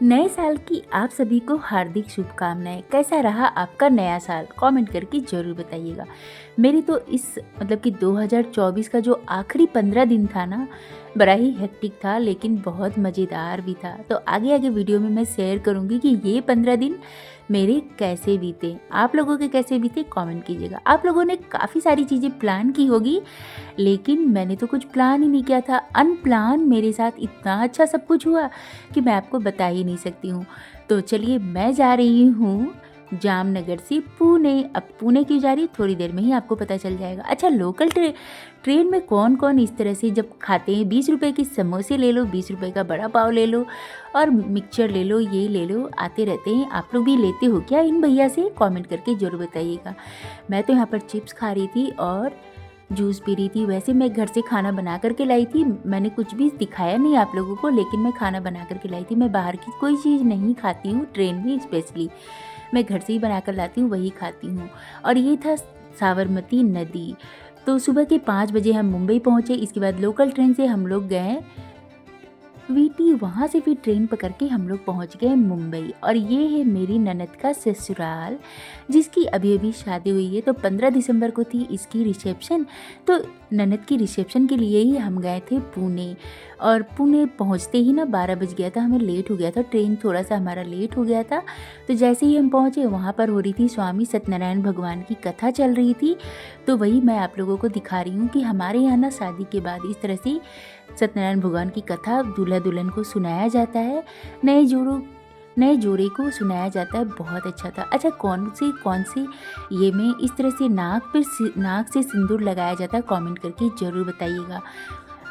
नए साल की आप सभी को हार्दिक शुभकामनाएं। कैसा रहा आपका नया साल? कमेंट करके ज़रूर बताइएगा। मेरी तो इस मतलब कि 2024 का जो आखिरी 15 दिन था ना, बड़ा ही हेक्टिक था लेकिन बहुत मज़ेदार भी था। तो आगे आगे वीडियो में मैं शेयर करूँगी कि ये 15 दिन मेरे कैसे बीते, आप लोगों के कैसे बीते, कमेंट कीजिएगा। आप लोगों ने काफ़ी सारी चीज़ें प्लान की होगी, लेकिन मैंने तो कुछ प्लान ही नहीं किया था। अनप्लान मेरे साथ इतना अच्छा सब कुछ हुआ कि मैं आपको बता ही नहीं सकती हूँ। तो चलिए, मैं जा रही हूँ जामनगर से पुणे। अब पुणे क्यों जा रही है, थोड़ी देर में ही आपको पता चल जाएगा। अच्छा, लोकल ट्रेन में कौन कौन इस तरह से जब खाते हैं, 20 रुपए के समोसे ले लो, 20 रुपए का बड़ा पाव ले लो और मिक्सचर ले लो, ये ले लो, आते रहते हैं। आप लोग भी लेते हो क्या इन भैया से? कमेंट करके ज़रूर बताइएगा। मैं तो यहाँ पर चिप्स खा रही थी और जूस पी रही थी। वैसे मैं घर से खाना बना कर के लाई थी, मैंने कुछ भी दिखाया नहीं आप लोगों को, लेकिन मैं खाना बना कर के लाई थी। मैं बाहर की कोई चीज़ नहीं खाती हूँ, ट्रेन में स्पेशली मैं घर से ही बना कर लाती हूँ, वही खाती हूँ। और ये था साबरमती नदी। तो सुबह के 5 बजे हम मुंबई पहुँचे। इसके बाद लोकल ट्रेन से हम लोग गए वीटी, वहाँ से फिर ट्रेन पकड़ के हम लोग पहुँच गए मुंबई। और ये है मेरी ननद का ससुराल, जिसकी अभी अभी शादी हुई है। तो 15 दिसंबर को थी इसकी रिसेप्शन। तो ननद की रिसेप्शन के लिए ही हम गए थे पुणे। और पुणे पहुँचते ही ना 12 बज गया था, हमें लेट हो गया था, ट्रेन थोड़ा सा हमारा लेट हो गया था। तो जैसे ही हम पहुँचे, वहाँ पर हो रही थी स्वामी सत्यनारायण भगवान की कथा चल रही थी। तो वही मैं आप लोगों को दिखा रही हूँ कि हमारे यहाँ ना शादी के बाद इस तरह से सत्यनारायण भगवान की कथा दूल्हा दुल्हन को सुनाया जाता है, नए जोड़े को सुनाया जाता है। बहुत अच्छा था। अच्छा, कौन से ये में इस तरह से नाक से सिंदूर लगाया जाता है, कमेंट करके ज़रूर बताइएगा।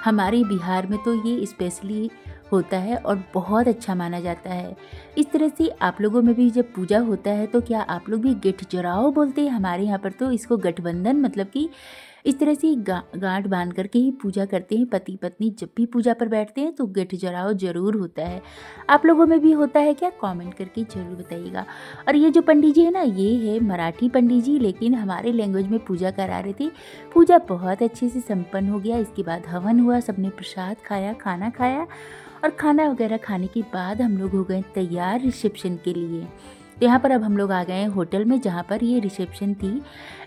हमारे बिहार में तो ये स्पेशली होता है और बहुत अच्छा माना जाता है। इस तरह से आप लोगों में भी जब पूजा होता है तो क्या आप लोग भी गठजोराव बोलते हैं? हमारे यहाँ पर तो इसको गठबंधन, मतलब कि इस तरह से गांठ बांध करके ही पूजा करते हैं। पति पत्नी जब भी पूजा पर बैठते हैं तो गठजोराव जरूर होता है। आप लोगों में भी होता है क्या? कमेंट करके जरूर बताइएगा। और ये जो पंडित जी है ना, ये है मराठी पंडित जी, लेकिन हमारे लैंग्वेज में पूजा करा रहे थे। पूजा बहुत अच्छे से संपन्न हो गया। इसके बाद हवन हुआ, सबने प्रसाद खाया, खाना खाया। और खाना वगैरह खाने के बाद हम लोग हो गए तैयार रिसेप्शन के लिए। तो यहाँ पर अब हम लोग आ गए हैं होटल में, जहाँ पर ये रिसेप्शन थी।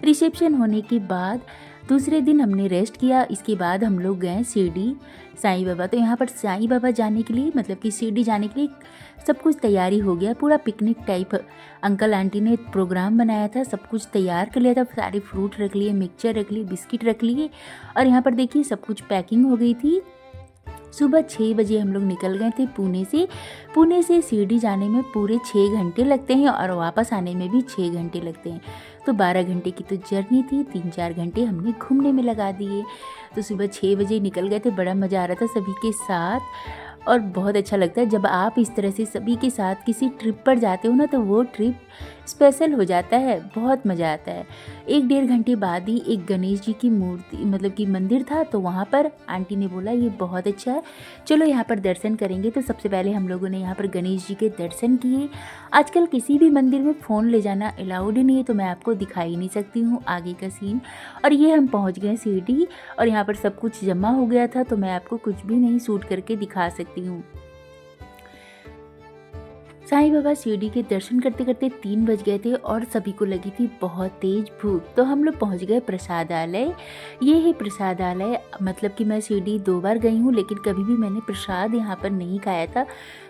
रिसेप्शन होने के बाद दूसरे दिन हमने रेस्ट किया। इसके बाद हम लोग गए शिरडी साईं बाबा। तो यहाँ पर साईं बाबा जाने के लिए, मतलब कि शिरडी जाने के लिए सब कुछ तैयारी हो गया, पूरा पिकनिक टाइप। अंकल आंटी ने प्रोग्राम बनाया था, सब कुछ तैयार कर लिया था, सारे फ्रूट रख लिए, मिक्सचर रख लिए, बिस्किट रख लिए। और यहाँ पर देखिए सब कुछ पैकिंग हो गई थी। सुबह 6 बजे हम लोग निकल गए थे पुणे से शिरडी जाने में पूरे 6 घंटे लगते हैं और वापस आने में भी 6 घंटे लगते हैं। तो 12 घंटे की तो जर्नी थी, 3-4 घंटे हमने घूमने में लगा दिए। तो सुबह 6 बजे निकल गए थे, बड़ा मज़ा आ रहा था सभी के साथ। और बहुत अच्छा लगता है जब आप इस तरह से सभी के साथ किसी ट्रिप पर जाते हो ना, तो वो ट्रिप स्पेशल हो जाता है, बहुत मज़ा आता है। 1-1.5 घंटे बाद ही एक गणेश जी की मूर्ति, मतलब कि मंदिर था, तो वहाँ पर आंटी ने बोला ये बहुत अच्छा है, चलो यहाँ पर दर्शन करेंगे। तो सबसे पहले हम लोगों ने यहाँ पर गणेश जी के दर्शन किए। आजकल किसी भी मंदिर में फ़ोन ले जाना अलाउड नहीं है, तो मैं आपको दिखा ही नहीं सकती हूँ आगे का सीन। और ये हम पहुँच गए शिरडी और यहाँ पर सब कुछ जमा हो गया था, तो मैं आपको कुछ भी नहीं शूट करके दिखा सकती हूँ। साईं बाबा शिरडी के दर्शन करते करते 3 बज गए थे और सभी को लगी थी बहुत तेज भूख। तो हम लोग पहुंच गए प्रसादालय। ये है प्रसादालय, मतलब कि मैं शिरडी 2 बार गई हूँ, लेकिन कभी भी मैंने प्रसाद यहाँ पर नहीं खाया था।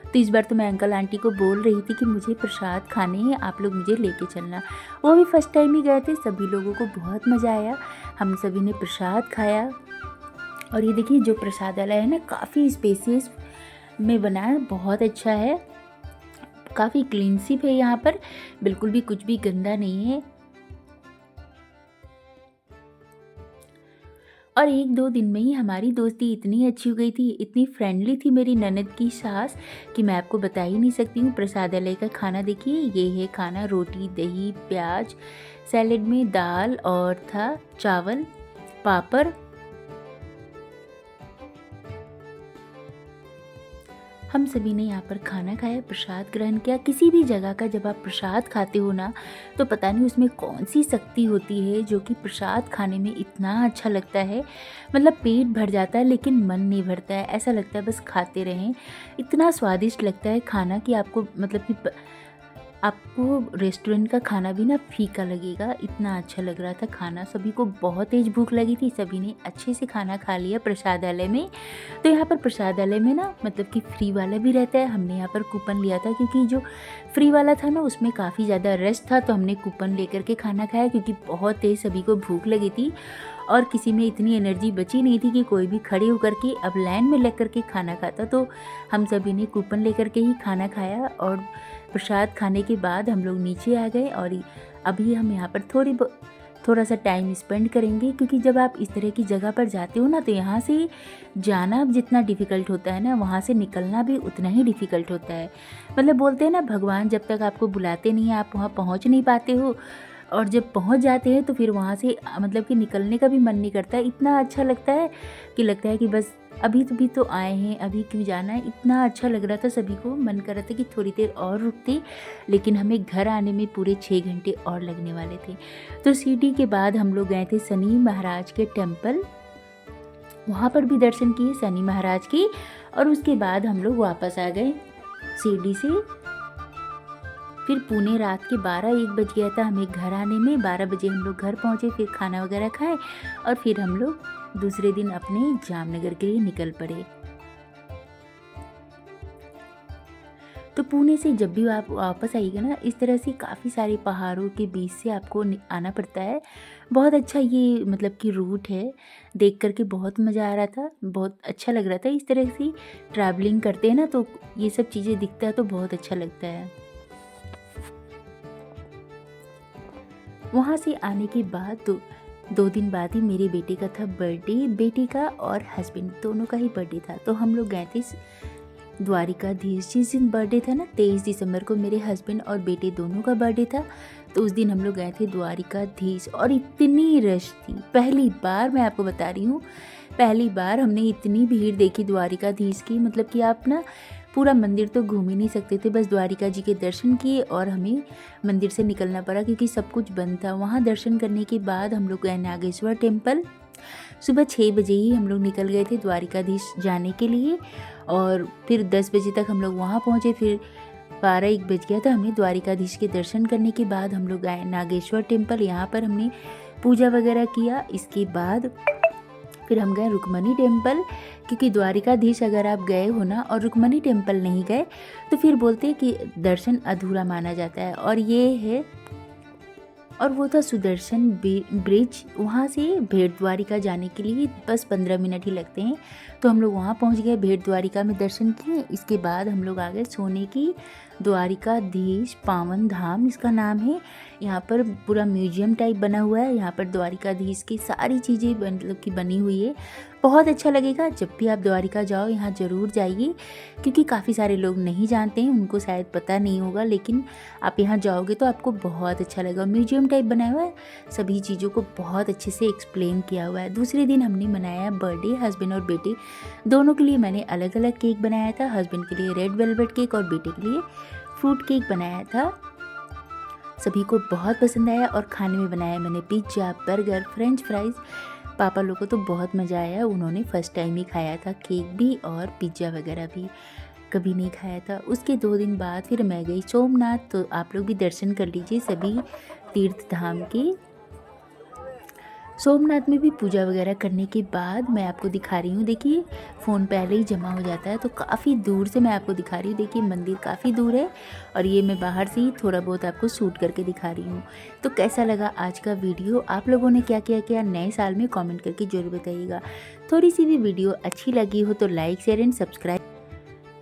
तो इस बार तो मैं अंकल आंटी को बोल रही थी कि मुझे प्रसाद खाने हैं, आप लोग मुझे लेके चलना। वो भी फर्स्ट टाइम ही गए थे, सभी लोगों को बहुत मज़ा आया, हम सभी ने प्रसाद खाया। और ये देखिए जो प्रसादालय है ना, काफ़ी स्पेसियस में बना है, बहुत अच्छा है, काफ़ी क्लीनशिप है यहाँ पर, बिल्कुल भी कुछ भी गंदा नहीं है। और 1-2 दिन में ही हमारी दोस्ती इतनी अच्छी हो गई थी, इतनी फ्रेंडली थी मेरी ननद की सास, कि मैं आपको बता ही नहीं सकती हूँ। प्रसादालय का खाना देखिए, ये है खाना, रोटी, दही, प्याज, सैलेड में दाल और था चावल, पापड़। हम सभी ने यहाँ पर खाना खाया, प्रसाद ग्रहण किया। किसी भी जगह का जब आप प्रसाद खाते हो ना, तो पता नहीं उसमें कौन सी शक्ति होती है जो कि प्रसाद खाने में इतना अच्छा लगता है। मतलब पेट भर जाता है लेकिन मन नहीं भरता है, ऐसा लगता है बस खाते रहें। इतना स्वादिष्ट लगता है खाना कि आपको मतलब कि आपको रेस्टोरेंट का खाना भी ना फीका लगेगा, इतना अच्छा लग रहा था खाना। सभी को बहुत तेज़ भूख लगी थी, सभी ने अच्छे से खाना खा लिया प्रसादालय में। तो यहाँ पर प्रसादालय में ना मतलब कि फ्री वाला भी रहता है। हमने यहाँ पर कूपन लिया था क्योंकि जो फ्री वाला था ना उसमें काफ़ी ज़्यादा रश था, तो हमने कूपन लेकर के खाना खाया क्योंकि बहुत तेज़ सभी को भूख लगी थी और किसी में इतनी एनर्जी बची नहीं थी कि कोई भी खड़े होकर के अब लाइन में लग कर के खाना खाता। तो हम सभी ने कूपन लेकर के ही खाना खाया और प्रसाद खाने के बाद हम लोग नीचे आ गए। और अभी हम यहाँ पर थोड़ा सा टाइम स्पेंड करेंगे क्योंकि जब आप इस तरह की जगह पर जाते हो ना, तो यहाँ से जाना जितना डिफ़िकल्ट होता है ना, वहाँ से निकलना भी उतना ही डिफ़िकल्ट होता है। मतलब बोलते हैं ना, भगवान जब तक आपको बुलाते नहीं हैं आप वहाँ पहुँच नहीं पाते हो, और जब पहुँच जाते हैं तो फिर वहाँ से मतलब कि निकलने का भी मन नहीं करता है। इतना अच्छा लगता है कि बस अभी तो आए हैं, अभी क्यों जाना है। इतना अच्छा लग रहा था, सभी को मन कर रहा था कि थोड़ी देर और रुकते, लेकिन हमें घर आने में पूरे 6 घंटे और लगने वाले थे। तो सीढ़ी के बाद हम लोग गए थे शनि महाराज के टेम्पल, वहाँ पर भी दर्शन किए शनि महाराज की, और उसके बाद हम लोग वापस आ गए शिरडी से। फिर पुणे रात के 12-1 बज गया था हमें घर आने में। 12 बजे हम लोग घर पहुँचे, फिर खाना वगैरह खाए और फिर हम लोग दूसरे दिन अपने जामनगर के लिए निकल पड़े। तो पुणे से जब भी आप वापस आइएगा ना, इस तरह से काफ़ी सारे पहाड़ों के बीच से आपको आना पड़ता है। बहुत अच्छा ये मतलब कि रूट है, देख कर के बहुत मज़ा आ रहा था, बहुत अच्छा लग रहा था। इस तरह से ट्रैवलिंग करते हैं ना तो ये सब चीज़ें दिखता है तो बहुत अच्छा लगता है। वहाँ से आने के बाद 2 दिन बाद ही मेरे बेटे का था बर्थडे, बेटी का और हस्बैंड दोनों का ही बर्थडे था। तो हम लोग गए थे द्वारिकाधीश। जिस दिन बर्थडे था ना, 23 दिसंबर को मेरे हस्बैंड और बेटे दोनों का बर्थडे था, तो उस दिन हम लोग गए थे द्वारिकाधीश। और इतनी रश थी, पहली बार मैं आपको बता रही हूँ, पहली बार हमने इतनी भीड़ देखी द्वारिकाधीश की। मतलब कि आप ना पूरा मंदिर तो घूम ही नहीं सकते थे, बस द्वारिका जी के दर्शन किए और हमें मंदिर से निकलना पड़ा क्योंकि सब कुछ बंद था। वहाँ दर्शन करने के बाद हम लोग गए नागेश्वर टेम्पल। सुबह 6 बजे ही हम लोग निकल गए थे द्वारिकाधीश जाने के लिए, और फिर 10 बजे तक हम लोग वहाँ पहुँचे। फिर 12-1 बज गया था हमें द्वारिकाधीश के दर्शन करने के बाद हम लोग गए नागेश्वर टेम्पल। यहाँ पर हमने पूजा वगैरह किया। इसके बाद फिर हम गए रुक्मणी टेम्पल, क्योंकि द्वारिकाधीश अगर आप गए हो ना और रुक्मणी टेम्पल नहीं गए तो फिर बोलते हैं कि दर्शन अधूरा माना जाता है। और ये है, और वो था सुदर्शन ब्रिज। वहाँ से भेड़ द्वारिका जाने के लिए बस 15 मिनट ही लगते हैं। तो हम लोग वहाँ पहुँच गए, भेड़ द्वारिका में दर्शन किए। इसके बाद हम लोग आ गए सोने की द्वारिकाधीश पावन धाम इसका नाम है। यहाँ पर पूरा म्यूजियम टाइप बना हुआ है। यहाँ पर द्वारिकाधीश की सारी चीज़ें मतलब कि बनी हुई है। बहुत अच्छा लगेगा, जब भी आप द्वारिका जाओ यहाँ ज़रूर जाइए, क्योंकि काफ़ी सारे लोग नहीं जानते हैं, उनको शायद पता नहीं होगा, लेकिन आप यहाँ जाओगे तो आपको बहुत अच्छा लगेगा। म्यूजियम टाइप बनाया हुआ है, सभी चीज़ों को बहुत अच्छे से एक्सप्लेन किया हुआ है। दूसरे दिन हमने मनाया बर्थडे, हस्बैंड और बेटे दोनों के लिए मैंने अलग अलग केक बनाया था। हस्बैंड के लिए रेड वेलवेट केक और बेटे के लिए फ्रूट केक बनाया था। सभी को बहुत पसंद आया। और खाने में बनाया मैंने पिज्ज़ा, बर्गर, फ्रेंच फ्राइज़। पापा लोगों को तो बहुत मज़ा आया, उन्होंने फ़र्स्ट टाइम ही खाया था केक भी और पिज्ज़ा वगैरह भी, कभी नहीं खाया था। उसके 2 दिन बाद फिर मैं गई सोमनाथ। तो आप लोग भी दर्शन कर लीजिए सभी तीर्थ धाम के। सोमनाथ में भी पूजा वगैरह करने के बाद मैं आपको दिखा रही हूँ। देखिए फ़ोन पहले ही जमा हो जाता है, तो काफ़ी दूर से मैं आपको दिखा रही हूँ। देखिए मंदिर काफ़ी दूर है और ये मैं बाहर से ही थोड़ा बहुत आपको शूट करके दिखा रही हूँ। तो कैसा लगा आज का वीडियो, आप लोगों ने क्या क्या किया नए साल में कमेंट करके ज़रूर बताइएगा। थोड़ी सी भी वीडियो अच्छी लगी हो तो लाइक, शेयर एंड सब्सक्राइब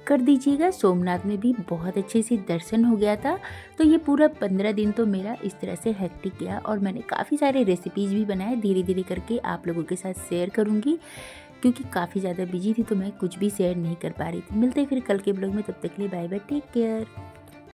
कर दीजिएगा। सोमनाथ में भी बहुत अच्छे से दर्शन हो गया था। तो ये पूरा 15 दिन तो मेरा इस तरह से हेक्टिक गया, और मैंने काफ़ी सारे रेसिपीज़ भी बनाए, धीरे धीरे करके आप लोगों के साथ शेयर करूँगी, क्योंकि काफ़ी ज़्यादा बिजी थी तो मैं कुछ भी शेयर नहीं कर पा रही थी। मिलते हैं फिर कल के ब्लॉग में, तब तक के लिए बाय बाय, टेक केयर।